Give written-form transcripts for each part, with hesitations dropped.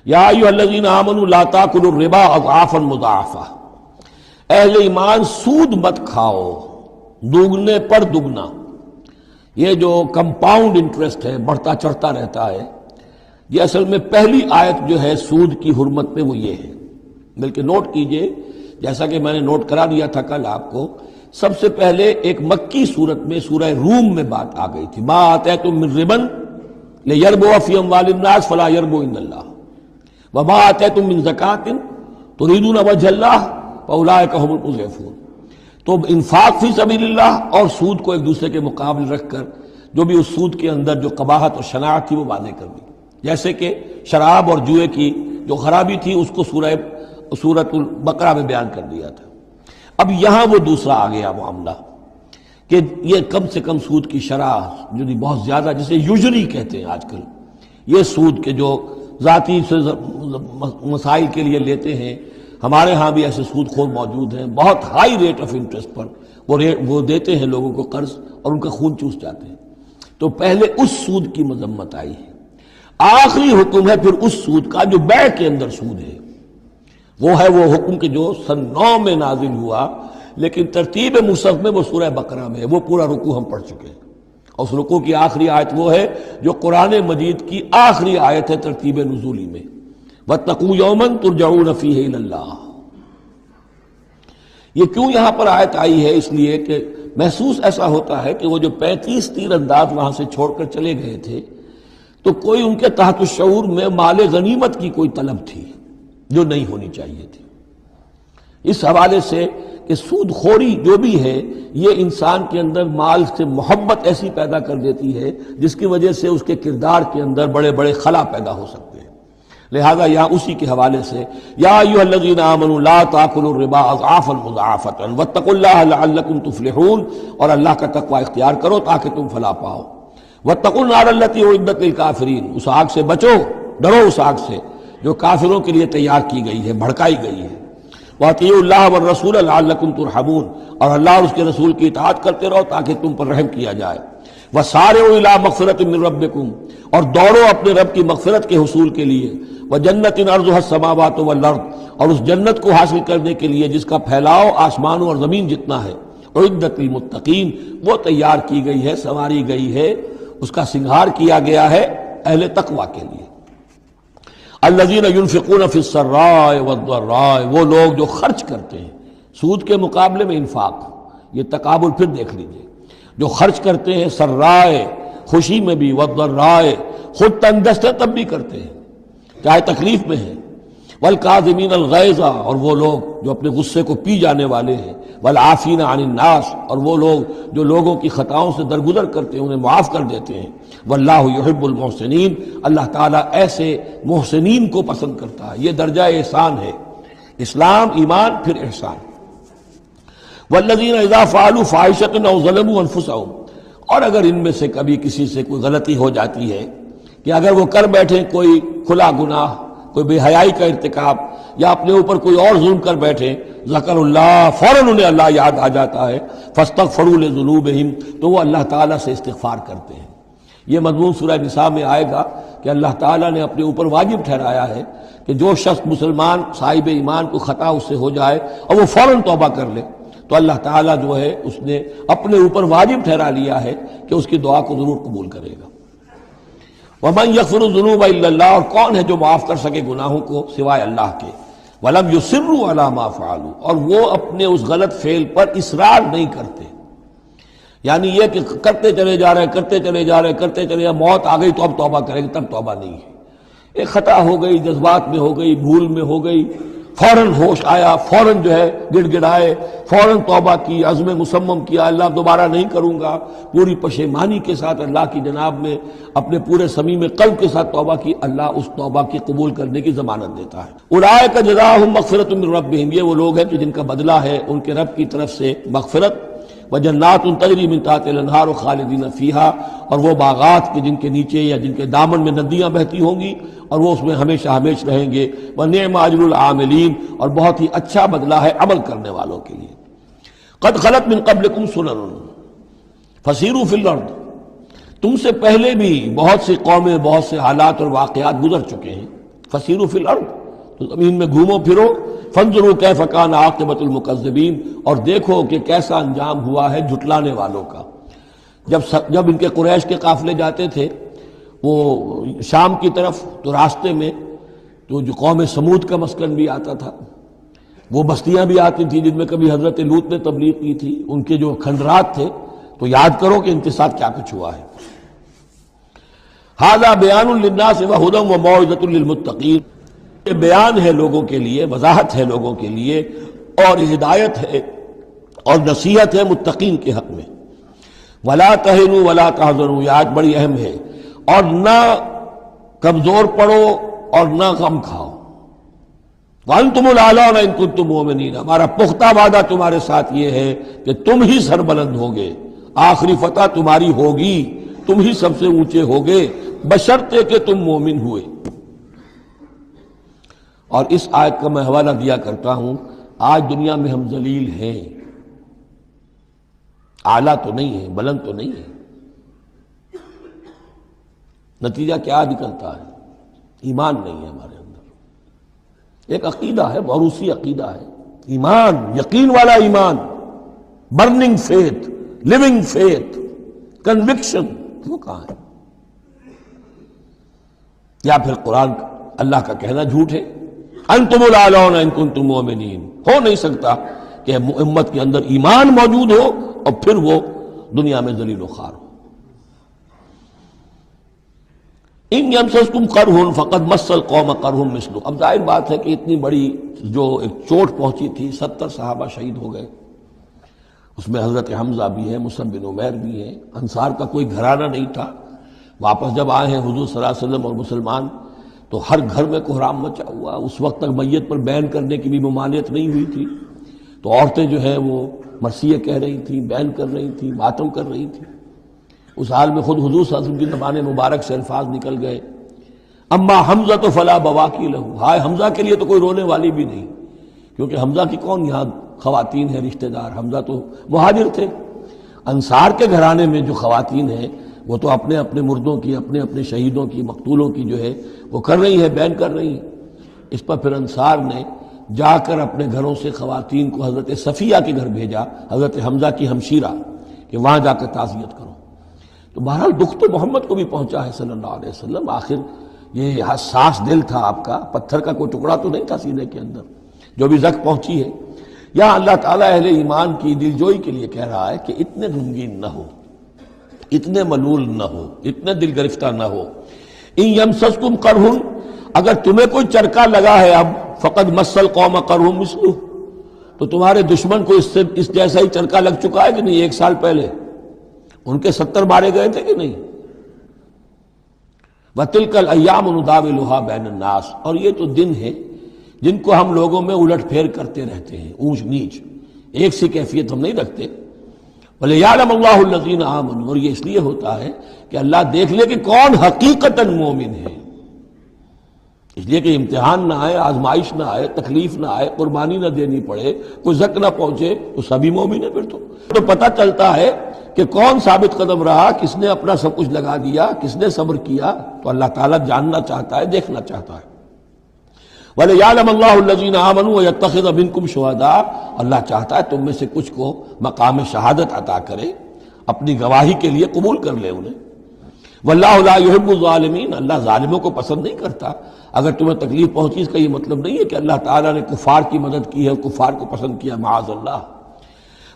یا ایھا الذین آمنوا لا تاکلوا الربا اضعافا مضاعفہ، اہل ایمان سود مت کھاؤ دوگنے پر دگنا۔ یہ جو کمپاؤنڈ انٹرسٹ ہے، بڑھتا چڑھتا رہتا ہے، یہ اصل میں پہلی آیت جو ہے سود کی حرمت میں وہ یہ ہے۔ بلکہ نوٹ کیجئے، جیسا کہ میں نے نوٹ کرا دیا تھا کل آپ کو، سب سے پہلے ایک مکی صورت میں سورہ روم میں بات آ گئی تھی، ما آتیتم من ربا لیربو فی اموال الناس فلا یربو عند اللہ وما آتیتم من زکاۃ تریدون وجہ اللہ فاولئک هم المضعفون۔ تو انفاق فی سبیل اللہ اور سود کو ایک دوسرے کے مقابل رکھ کر جو بھی اس سود کے اندر جو قباحت اور شناعت تھی وہ واضح کر دی، جیسے کہ شراب اور جوئے کی جو خرابی تھی اس کو سورۃ البقرہ میں بیان کر دیا تھا۔ اب یہاں وہ دوسرا آ گیا معاملہ کہ یہ کم سے کم سود کی شرح جو بہت زیادہ، جسے یوجری کہتے ہیں آج کل، یہ سود کے جو ذاتی مسائل کے لیے لیتے ہیں، ہمارے ہاں بھی ایسے سود خور موجود ہیں، بہت ہائی ریٹ آف انٹرسٹ پر وہ دیتے ہیں لوگوں کو قرض اور ان کا خون چوس جاتے ہیں۔ تو پہلے اس سود کی مذمت آئی ہے، آخری حکم ہے پھر اس سود کا جو بیع کے اندر سود ہے، وہ ہے وہ حکم کہ جو سن 9 میں نازل ہوا، لیکن ترتیب مصحف میں وہ سورہ بقرہ میں ہے، وہ پورا رکوع ہم پڑھ چکے ہیں، اور اس رکوع کی آخری آیت وہ ہے جو قرآن مجید کی آخری آیت ہے ترتیب نزولی میں، وَاتَّقُوا يَوْمًا تُرْجَعُونَ فِيهِ إِلَى اللَّهِ۔ یہ کیوں یہاں پر آیت آئی ہے؟ اس لیے کہ محسوس ایسا ہوتا ہے کہ وہ جو 35 تیر انداز وہاں سے چھوڑ کر چلے گئے تھے، تو کوئی ان کے تحت الشعور میں مال غنیمت کی کوئی طلب تھی جو نہیں ہونی چاہیے تھی۔ اس حوالے سے کہ سود خوری جو بھی ہے یہ انسان کے اندر مال سے محبت ایسی پیدا کر دیتی ہے جس کی وجہ سے اس کے کردار کے اندر بڑے بڑے خلا پیدا ہو سکتے ہیں۔ لہذا یہاں اسی کے حوالے سے یا ایھا الذین آمنوا لا تاکلوا الربا اضعافا مضاعفۃ واتقوا اللہ لعلکم تفلحون، اور اللہ کا تقوی اختیار کرو تاکہ تم فلاح پاؤ۔ واتقوا النار التی اعدت للکافرین، اس آگ سے بچو، ڈرو اس آگ سے جو کافروں کے لیے تیار کی گئی ہے، بھڑکائی گئی ہے۔ وَأَطِیعُوا اللَّهَ وَالرَّسُولَ لَعَلَّکُمْ تُرْحَمُونَ، اور اللہ اور اس کے رسول کی اطاعت کرتے رہو تاکہ تم پر رحم کیا جائے۔ وَسَارِعُوا إِلَىٰ مَغْفِرَةٍ مِّن رَّبِّكُمْ، اور دوڑو اپنے رب کی مغفرت کے حصول کے لیے۔ وَجَنَّةٍ عَرْضُهَا السَّمَاوَاتُ وَالْأَرْضُ، اور اس جنت کو حاصل کرنے کے لیے جس کا پھیلاؤ آسمانوں اور زمین جتنا ہے۔ اعدت للمتقین، وہ تیار کی گئی ہے، سنواری گئی ہے، اس کا سنگھار کیا گیا ہے اہل تقوی کے لیے۔ الذین ينفقون فی السراء والضراء، وہ لوگ جو خرچ کرتے ہیں، سود کے مقابلے میں انفاق، یہ تقابل پھر دیکھ لیجئے، جو خرچ کرتے ہیں سرائے خوشی میں بھی، والضراء خود تنگ دست ہے تب بھی کرتے ہیں چاہے تکلیف میں ہیں، والکاظمین الغیظ، اور وہ لوگ جو اپنے غصے کو پی جانے والے ہیں، والعافین عن الناس، اور وہ لوگ جو لوگوں کی خطاؤں سے درگزر کرتے ہیں، انہیں معاف کر دیتے ہیں۔ واللہ یحب المحسنین، اللہ تعالیٰ ایسے محسنین کو پسند کرتا ہے، یہ درجہ احسان ہے، اسلام، ایمان، پھر احسان۔ والذین اذا فعلوا فاحشۃ او ظلموا انفسهم، اور اگر ان میں سے کبھی کسی سے کوئی غلطی ہو جاتی ہے کہ اگر وہ کر بیٹھے کوئی کھلا گناہ، کوئی بے حیائی کا ارتکاب، یا اپنے اوپر کوئی اور ظلم کر بیٹھے، ذکر اللہ، فوراً انہیں اللہ یاد آ جاتا ہے، فاستغفروا لذنوبہم، تو وہ اللہ تعالیٰ سے استغفار کرتے ہیں۔ یہ مضمون سورہ نساء میں آئے گا کہ اللہ تعالیٰ نے اپنے اوپر واجب ٹھہرایا ہے کہ جو شخص مسلمان صاحب ایمان کو خطا اس سے ہو جائے اور وہ فوراً توبہ کر لے، تو اللہ تعالیٰ جو ہے اس نے اپنے اوپر واجب ٹھہرا لیا ہے کہ اس کی دعا کو ضرور قبول کرے گا۔ وَمَن يَغْفِرُ الذُّنُوبَ إِلَّا اللَّهُ، اور کون ہے جو معاف کر سکے گناہوں کو سوائے اللہ کے۔ وَلَمْ يُصِرُّوا عَلَىٰ مَا فَعَلُوا، اور وہ اپنے اس غلط فعل پر اصرار نہیں کرتے، یعنی یہ کہ کرتے چلے جا رہے کرتے چلے جا رہے کرتے چلے جا، موت آ گئی تو اب توبہ کریں گے، تب توبہ نہیں ہے۔ ایک خطا ہو گئی، جذبات میں ہو گئی، بھول میں ہو گئی، فوراً ہوش آیا، فوراً جو ہے گڑ گڑائے، فوراً توبہ کی، عزم مصمم کیا اللہ دوبارہ نہیں کروں گا، پوری پشیمانی کے ساتھ اللہ کی جناب میں اپنے پورے صمیم قلب کے ساتھ توبہ کی، اللہ اس توبہ کی قبول کرنے کی ضمانت دیتا ہے۔ اولئک جزاؤہم مغفرۃ من ربہم، یہ وہ لوگ ہیں کہ جن کا بدلہ ہے ان کے رب کی طرف سے مغفرت، وجنات تجری من تحتہا الانہار خالدین فیہا، اور وہ باغات کے جن کے نیچے یا جن کے دامن میں ندیاں بہتی ہوں گی اور وہ اس میں ہمیشہ ہمیش رہیں گے۔ وَنِعْمَ أَجْرُ الْعَامِلِينَ، اور بہت ہی اچھا بدلہ ہے عمل کرنے والوں کے لیے۔ قَدْ خَلَتْ مِن قَبْلِكُمْ سُنَنٌ فَسِیرُوا فِی الْأَرْضِ، تم سے پہلے بھی بہت سی قومیں، بہت سے حالات اور واقعات گزر چکے ہیں۔ فسیروا فی الارض، تو زمین میں گھومو پھرو، فانظروا کیف کان عاقبۃ المکذبین، اور دیکھو کہ کیسا انجام ہوا ہے جھٹلانے والوں کا۔ جب ان کے قریش کے قافلے جاتے تھے وہ شام کی طرف، تو راستے میں تو جو قوم سمود کا مسکن بھی آتا تھا، وہ بستیاں بھی آتی تھیں جن میں کبھی حضرت لوط نے تبلیغ کی تھی، ان کے جو کھنڈرات تھے، تو یاد کرو کہ ان کے ساتھ کیا کچھ ہوا ہے۔ ھذا بیان للناس وھدی وموعظۃ للمتقین، یہ بیان ہے لوگوں کے لیے، وضاحت ہے لوگوں کے لیے، اور ہدایت ہے اور نصیحت ہے متقین کے حق میں۔ ولا تہنوا ولا تحزنوا، یہ آیت بڑی اہم ہے، اور نہ کمزور پڑو اور نہ غم کھاؤ۔ وانتم الاعلون ان کنتم مؤمنین، ہمارا پختہ وعدہ تمہارے ساتھ یہ ہے کہ تم ہی سربلند ہوگے، آخری فتح تمہاری ہوگی، تم ہی سب سے اونچے ہوگے، بشرطے کہ تم مومن ہوئے۔ اور اس آیت کا میں حوالہ دیا کرتا ہوں، آج دنیا میں ہم ذلیل ہیں، اعلیٰ تو نہیں ہے، بلند تو نہیں ہے، نتیجہ کیا نکلتا ہے؟ ایمان نہیں ہے ہمارے اندر، ایک عقیدہ ہے، موروثی عقیدہ ہے، ایمان، یقین والا ایمان، burning faith, living faith, conviction, وہ کہاں ہے؟ یا پھر قرآن اللہ کا کہنا جھوٹ ہے، انتم الاعلون ان کنتم مؤمنین، ہو نہیں سکتا کہ امت کے اندر ایمان موجود ہو اور پھر وہ دنیا میں ذلیل و خوار ہو۔ ان یمسسکم قرح فقد مس القوم قرح مثلہ، اب ظاہر بات ہے کہ اتنی بڑی جو ایک چوٹ پہنچی تھی، 70 صحابہ شہید ہو گئے، اس میں حضرت حمزہ بھی ہے، مصعب بن عمیر بھی ہے، انصار کا کوئی گھرانہ نہیں تھا۔ واپس جب آئے ہیں حضور صلی اللہ علیہ وسلم اور مسلمان، تو ہر گھر میں کوہرام مچا ہوا، اس وقت تک میت پر بین کرنے کی بھی ممانعت نہیں ہوئی تھی، تو عورتیں جو ہیں وہ مرثیہ کہہ رہی تھیں، بین کر رہی تھیں، ماتم کر رہی تھیں۔ اس حال میں خود حضور صلی اللہ علیہ وسلم کی زبان مبارک سے الفاظ نکل گئے، اما حمزہ تو فلا بواکی لہو، ہائے حمزہ کے لیے تو کوئی رونے والی بھی نہیں، کیونکہ حمزہ کی کون یہاں خواتین ہیں رشتہ دار، حمزہ تو مہاجر تھے۔ انصار کے گھرانے میں جو خواتین ہیں وہ تو اپنے اپنے مردوں کی، اپنے اپنے شہیدوں کی، مقتولوں کی جو ہے وہ کر رہی ہے، بین کر رہی ہیں۔ اس پر پھر انصار نے جا کر اپنے گھروں سے خواتین کو حضرت صفیہ کے گھر بھیجا، حضرت حمزہ کی ہمشیرہ، کہ وہاں جا کر تعزیت کرو۔ تو بہرحال دکھ تو محمد کو بھی پہنچا ہے صلی اللہ علیہ وسلم، آخر یہ حساس دل تھا آپ کا، پتھر کا کوئی ٹکڑا تو نہیں تھا سینے کے اندر، جو بھی زخم پہنچی ہے۔ یہاں اللہ تعالیٰ اہل ایمان کی دلجوئی کے لیے کہہ رہا ہے کہ اتنے غمگین نہ ہو، اتنے ملول نہ ہو، اتنے دل گرفتہ نہ ہو۔ ان یمسسکم قرح، اگر تمہیں کوئی چرکا لگا ہے اب، فقد مس القوم قرح مثلہ، تو تمہارے دشمن کو اس جیسا ہی چرکا لگ چکا ہے کہ نہیں؟ 1 سال پہلے ان کے 70 مارے گئے تھے کہ نہیں؟ وَتِلْكَ الْأَيَّامُ نُدَاوِلُهَا بَيْنَ النَّاسِ، اور یہ تو دن ہے جن کو ہم لوگوں میں الٹ پھیر کرتے رہتے ہیں، اونچ نیچ، ایک سی کیفیت ہم نہیں رکھتے۔ وَلِيَعْلَمَ اللَّهُ الَّذِينَ آمَنُوا، اور یہ اس لیے ہوتا ہے کہ اللہ دیکھ لے کہ کون حقیقتاً مومن ہے، اس لیے کہ امتحان نہ آئے، آزمائش نہ آئے، تکلیف نہ آئے، قربانی نہ دینی پڑے، کوئی زک نہ پہنچے، تو سبھی مومن ہیں۔ پھر تو پتہ چلتا ہے کہ کون ثابت قدم رہا، کس نے اپنا سب کچھ لگا دیا، کس نے صبر کیا۔ تو اللہ تعالیٰ جاننا چاہتا ہے، دیکھنا چاہتا ہے۔ وَلِيَعْلَمَ اللَّهُ الَّذِينَ آمَنُوا وَيَتَّخِذَ مِنكُمْ شُهَدَاءَ، اللہ چاہتا ہے تم میں سے کچھ کو مقام شہادت عطا کرے، اپنی گواہی کے لیے قبول کر لے انہیں۔ وَاللَّهُ لَا يُحِبُّ الظَّالِمِينَ، اللہ ظالموں کو پسند نہیں کرتا۔ اگر تمہیں تکلیف پہنچی اس کا یہ مطلب نہیں ہے کہ اللہ تعالیٰ نے کفار کی مدد کی ہے اور کفار کو پسند کیا، معاذ اللہ۔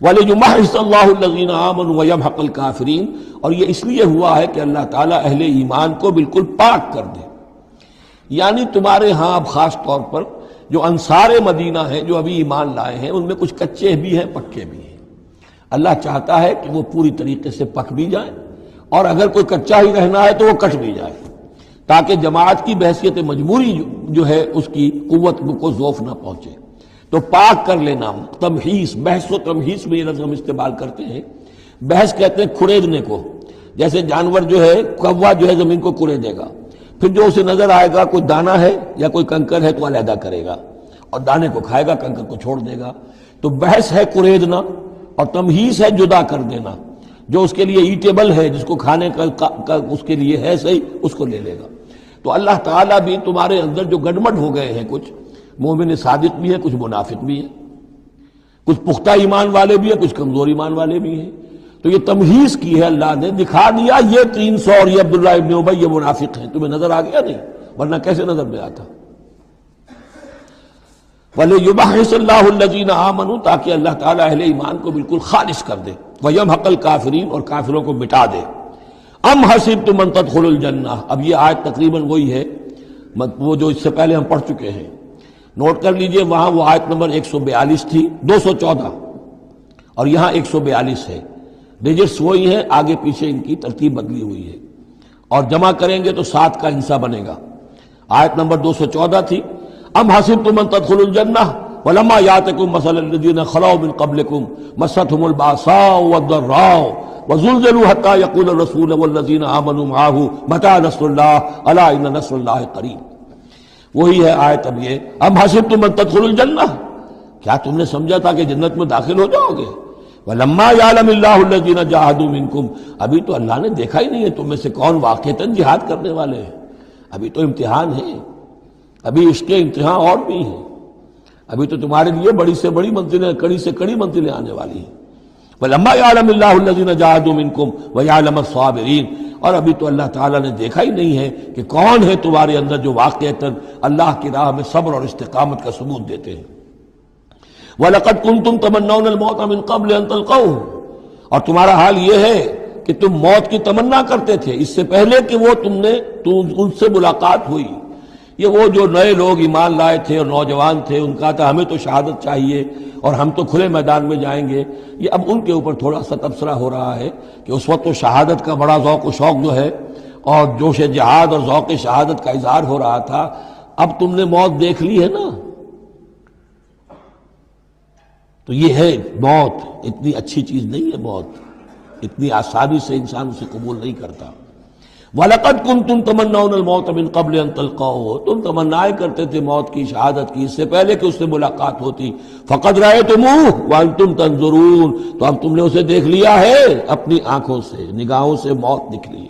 وَلِيُمَحِّصَ اللَّهُ الَّذِينَ آمَنُوا وَيَمْحَقَ الْكَافِرِينَ، اور یہ اس لیے ہوا ہے کہ اللہ تعالیٰ اہل ایمان کو بالکل پاک کر دے۔ یعنی تمہارے ہاں اب خاص طور پر جو انصار مدینہ ہیں، جو ابھی ایمان لائے ہیں، ان میں کچھ کچے بھی ہیں، پکے بھی ہیں۔ اللہ چاہتا ہے کہ وہ پوری طریقے سے پک بھی جائیں، اور اگر کوئی کچا ہی رہنا ہے تو وہ کٹ بھی جائے، تاکہ جماعت کی بحثیت مجموعی جو ہے اس کی قوت کو ضعف نہ پہنچے۔ تو پاک کر لینا، تمحیص، بحث و تمحیص میں یہ لفظ ہم استعمال کرتے ہیں۔ بحث کہتے ہیں کھڑیدنے کو، جیسے جانور جو ہے، کوا جو ہے زمین کو کھڑے گا، پھر جو اسے نظر آئے گا کوئی دانہ ہے یا کوئی کنکر ہے تو علیحدہ کرے گا، اور دانے کو کھائے گا، کنکر کو چھوڑ دے گا۔ تو بحث ہے کھڑیدنا، اور تمحیص ہے جدا کر دینا۔ جو اس کے لیے ایٹیبل ہے، جس کو کھانے کا اس کے لیے ہے صحیح، اس کو لے لے گا۔ تو اللہ تعالیٰ بھی تمہارے اندر جو گڑمڑ ہو گئے ہیں، کچھ مومن صادق بھی ہے، کچھ منافق بھی ہے، کچھ پختہ ایمان والے بھی ہیں، کچھ کمزور ایمان والے بھی ہیں، تو یہ تمہیز کی ہے اللہ نے، دکھا دیا یہ 300 اور یہ عبداللہ ابن ابی یہ منافق ہیں، تمہیں نظر آ گیا نہیں؟ ورنہ کیسے نظر میں آتا؟ وَلِيُمَحِّصَ اللَّهُ الَّذِينَ آمَنُوا، تاکہ اللہ تعالیٰ اہل ایمان کو بالکل خالص کر دے، وَيَمْحَقَ الْكَافِرِينَ، اور کافروں کو مٹا دے۔ ام حسبتم ان تدخلوا الجنہ، اب یہ آیت تقریباً وہی ہے وہ جو اس سے پہلے ہم پڑھ چکے ہیں، نوٹ کر لیجئے، وہاں وہ آیت نمبر 142 تھی، 214، اور یہاں 142 ہے، ڈیجٹس وہی ہیں، آگے پیچھے ان کی ترتیب بدلی ہوئی ہے، اور جمع کریں گے تو 7 کا حصہ بنے گا۔ آیت نمبر 214 تھی، ام حسبتم ان تدخلوا الجنہ ولما یاتکم مثل الذین خلوا من قبلکم مستهم الباساء والضراء وزلزلوا حتى يقول الرسول والذین آمنوا معه متى نصر اللہ الا ان نصر اللہ قریب۔ وہی ہے آیت اب یہ، ام حسبتم ان تدخلوا الجنہ، کیا تم نے سمجھا تھا کہ جنت میں داخل ہو جاؤ گے؟ وَلَمَّا يَعْلَمِ اللَّهُ الَّذِينَ جَاهَدُوا مِنكُمْ، ابھی تو اللہ نے دیکھا ہی نہیں ہے تم میں سے کون واقعتاً جہاد کرنے والے ہیں، ابھی تو امتحان ہے، ابھی اس کے امتحان اور بھی ہیں، ابھی تو تمہارے لیے بڑی سے بڑی منزلیں، کڑی سے کڑی منزلیں آنے والی ہیں۔ وَلَمَّا يَعْلَمِ اللَّهُ الَّذِينَ جَاهَدُوا مِنكُمْ وَيَعْلَمَ الصَّابِرِينَ، اور ابھی تو اللہ تعالیٰ نے دیکھا ہی نہیں ہے کہ کون ہے تمہارے اندر جو واقعتاً اللہ کی راہ میں صبر اور استقامت کا ثبوت دیتے ہیں۔ وَلَقَدْ كُنْتُمْ تَمَنَّوْنَ الْمَوْتَ مِنْ قَبْلِ أَنْ تَلْقَوْهُ، اور تمہارا حال یہ ہے کہ تم موت کی تمنا کرتے تھے اس سے پہلے کہ وہ ان سے ملاقات ہوئی۔ یہ وہ جو نئے لوگ ایمان لائے تھے اور نوجوان تھے، ان کا تھا ہمیں تو شہادت چاہیے اور ہم تو کھلے میدان میں جائیں گے، یہ اب ان کے اوپر تھوڑا سا تبصرہ ہو رہا ہے کہ اس وقت تو شہادت کا بڑا ذوق و شوق جو ہے اور جوش جہاد اور ذوق شہادت کا اظہار ہو رہا تھا، اب تم نے موت دیکھ لی ہے نا، تو یہ ہے موت، اتنی اچھی چیز نہیں ہے موت، اتنی آسانی سے انسان اسے قبول نہیں کرتا۔ وَلَقَدْ كُنْتُمْ تَمَنَّوْنَ الْمَوْتَ مِنْ قَبْلِ أَنْ تَلْقَوْهُ، تم تمنائیں کرتے تھے موت کی، شہادت کی، اس سے پہلے کہ اس سے ملاقات ہوتی۔ فَقَدْ رَأَيْتُمُوهُ وَأَنْتُمْ تَنْظُرُونَ، تو اب تم نے اسے دیکھ لیا ہے اپنی آنکھوں سے، نگاہوں سے موت نکلی۔